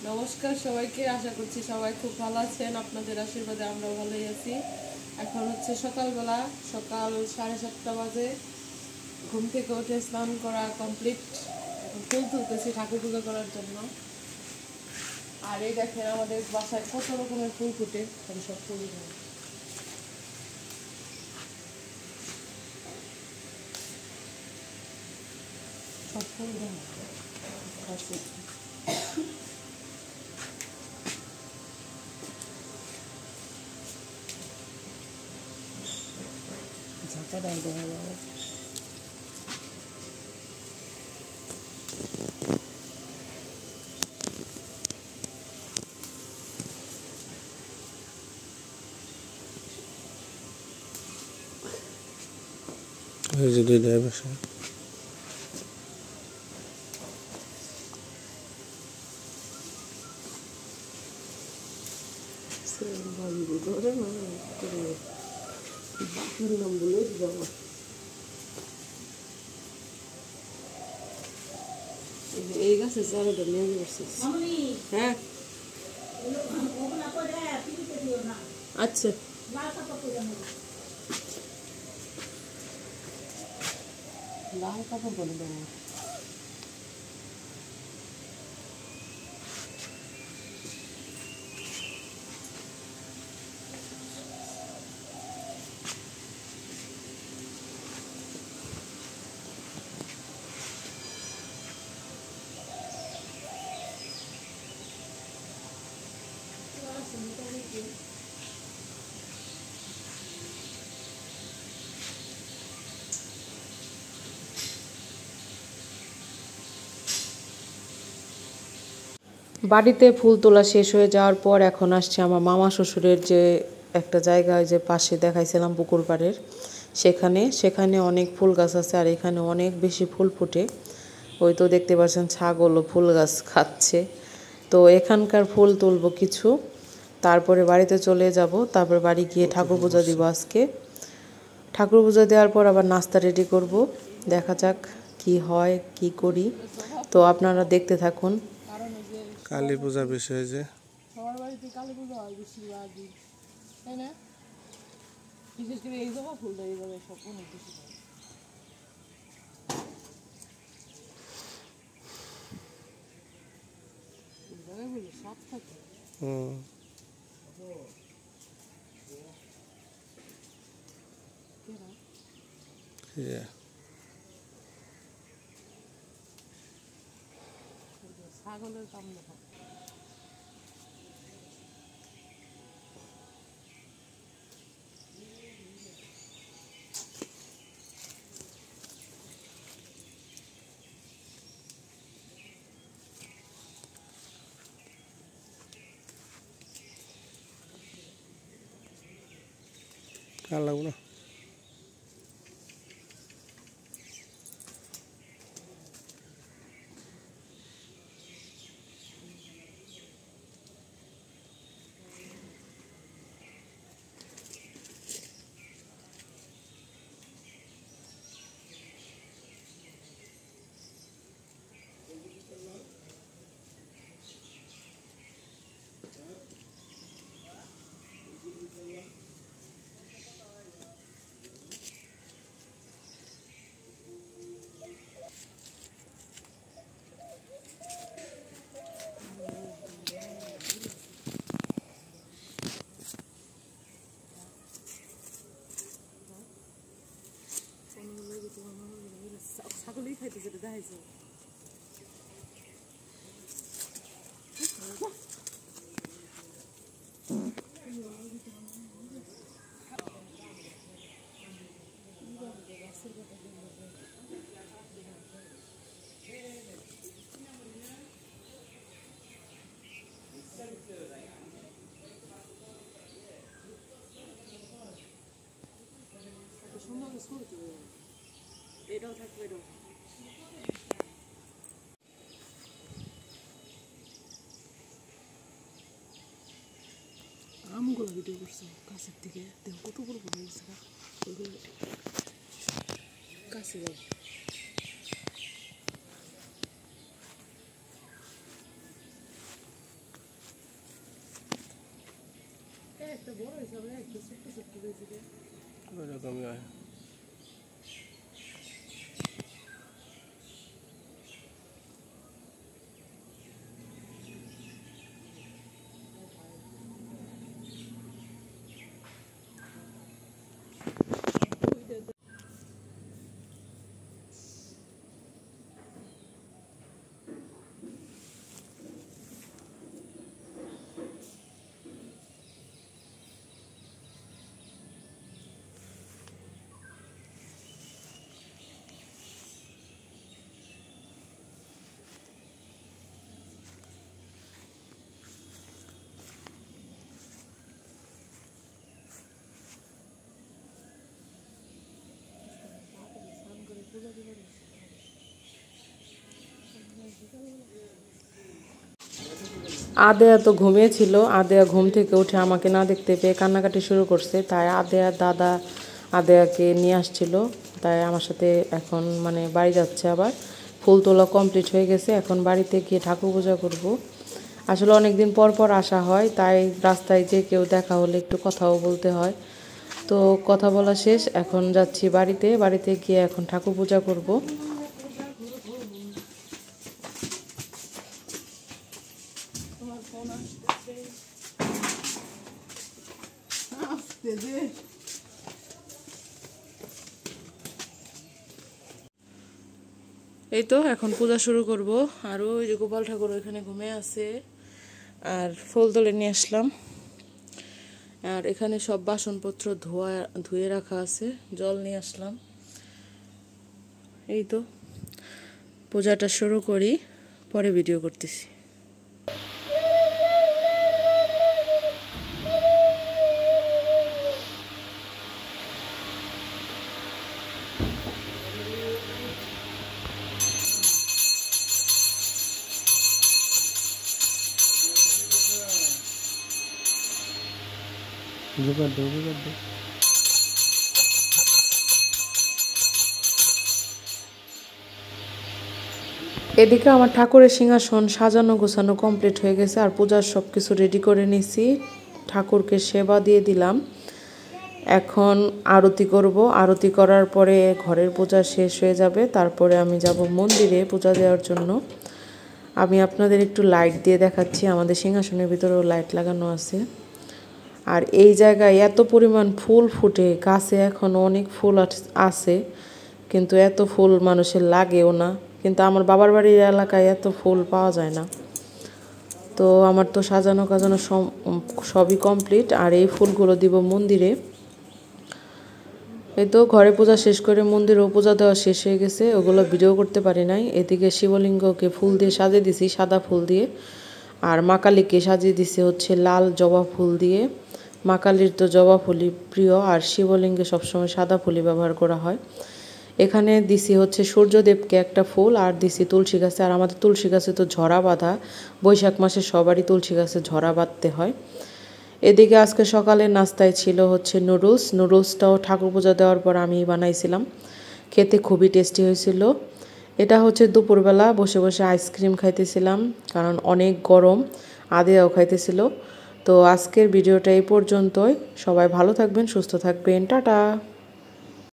নমস্কার সবাইকে, আশা করছি সবাই খুব ভালো আছেন। আপনাদের আশীর্বাদে আমরা ভালোই আছি। এখন হচ্ছে সকালবেলা, সকাল 7:30 বাজে। ঘুম থেকে উঠে স্নান করা কমপ্লিট। এখন ফুল তুলতেছি ঠাকুর পুজো করার জন্য। আর এই দেখেন আমাদের বাসায় কত রকমের ফুল ফুটে, আমি সব ফুল সব ফুল আছে। ঝাঁকাটাই দেখা যাবে। এই যে দুই দেয় বাসা এই গাছের চারাটা নিয়ে আসছিস? হ্যাঁ আচ্ছা। লাল কাপড় বলে দেবো। বাড়িতে ফুল তোলা শেষ হয়ে যাওয়ার পর এখন আসছে আমার মামা শ্বশুরের যে একটা জায়গায় যে পাশে দেখাইছিলাম পুকুর পাড়ের, সেখানে অনেক ফুল গাছ আছে। আর এখানে অনেক বেশি ফুল ফুটে। ওই তো দেখতে পাচ্ছেন ছাগলও ফুল গাছ খাচ্ছে। তো এখানকার ফুল তুলবো কিছু, তারপরে বাড়িতে চলে যাব। তারপর বাড়ি গিয়ে ঠাকুর পূজা দিব। আজকে ঠাকুর পূজা দেওয়ার পর আবার নাস্তা রেডি করব। দেখা যাক কি হয়, কি করি। তো আপনারা দেখতে থাকুন। কালী পূজার বিষয়ে যে সবার বাড়িতে কালী পুজো হয় বেশিরভাগই, তাই না? বিশেষ করে এই জায়গা ফুলটা এই জায়গায় সব অনেক বেশি হয়। এই জায়গায় বলে সাপ থাকে। ছাগলের কামড় হয়। কার লাগবো না। ছাগলই খাইতেছে, দেখাইছে। এটাও থাকবে, এটাও আমগুলো ভিডিও করছে কাছের থেকে, দেখো কত বড় বড় হয়েছে কাছে যাও। ওইরকমই হয়। আদেয়া তো ঘুমিয়েছিল। আদেয়া ঘুম থেকে উঠে আমাকে না দেখতে পেয়ে কান্নাকাটি শুরু করছে, তাই আদেয়ার দাদা আদেয়াকে নিয়ে আসছিল। তাই আমার সাথে এখন মানে বাড়ি যাচ্ছে। আবার ফুল তোলা কমপ্লিট হয়ে গেছে, এখন বাড়িতে গিয়ে ঠাকুর পূজা করব। আসলে অনেক দিন পর পর আসা হয়, তাই রাস্তায় যে কেউ দেখা হলে একটু কথাও বলতে হয়। তো কথা বলা শেষ, এখন যাচ্ছি বাড়িতে। বাড়িতে গিয়ে এখন ঠাকুর পূজা করব। এই তো এখন পূজা শুরু করব। আর ওই যে গোপাল ঠাকুর ওইখানে ঘুমিয়ে আছে, আর ফুল তুলে নিয়ে আসলাম। আর এখানে সব বাসনপত্র ধুয়ে রাখা আছে, জল নিয়ে আসলাম। এই তো পূজাটা শুরু করি, পরে ভিডিও করতেছি। এদিকে আমার ঠাকুরের সিংহাসন সাজানো গোছানো কমপ্লিট হয়ে গেছে, আর পূজার সব কিছু রেডি করে নিছি। ঠাকুরকে সেবা দিয়ে দিলাম। এখন আরতি করব। আরতি করার পরে ঘরের পূজা শেষ হয়ে যাবে, তারপরে আমি যাব মন্দিরে পূজা দেওয়ার জন্য। আমি আপনাদের একটু লাইট দিয়ে দেখাচ্ছি, আমাদের সিংহাসনের ভিতরেও লাইট লাগানো আছে। আর এই জায়গায় এত পরিমাণ ফুল ফুটে, গাছে এখন অনেক ফুল আছে, কিন্তু এত ফুল মানুষের লাগেও না। কিন্তু আমার বাবার বাড়ির এলাকায় এত ফুল পাওয়া যায় না। তো আমার তো সাজানো কাজানো সবই কমপ্লিট। আর এই ফুলগুলো দিব মন্দিরে। এই তো ঘরে পূজা শেষ করে মন্দিরেও পূজা দেওয়া শেষ হয়ে গেছে, ওগুলো ভিডিও করতে পারি নাই। এদিকে শিবলিঙ্গকে ফুল দিয়ে সাজিয়ে দিছি, সাদা ফুল দিয়ে। আর মা কালীকে সাজিয়ে দিছি হচ্ছে লাল জবা ফুল দিয়ে। মা কালীর তো জবা ফুলই প্রিয়, আর শিবলিঙ্গে সবসময় সাদা ফুলই ব্যবহার করা হয়। এখানে দিছি হচ্ছে সূর্যদেবকে একটা ফুল, আর দিছি তুলসী গাছে। আর আমাদের তুলসী গাছে তো ঝরা বাঁধা, বৈশাখ মাসে সবারই তুলসী গাছে ঝরা বাঁধতে হয়। এদিকে আজকে সকালের নাস্তায় ছিল হচ্ছে নুডলসটাও ঠাকুর পূজা দেওয়ার পর আমি বানাইছিলাম। খেতে খুবই টেস্টি হয়েছিল। এটা হচ্ছে দুপুরবেলা বসে বসে আইসক্রিম খাইতেছিলাম, কারণ অনেক গরম। আদেয়াও খাইতেছিল। তো আজকের ভিডিওটা এই পর্যন্তই। সবাই ভালো থাকবেন, সুস্থ থাকবেন, টাটা।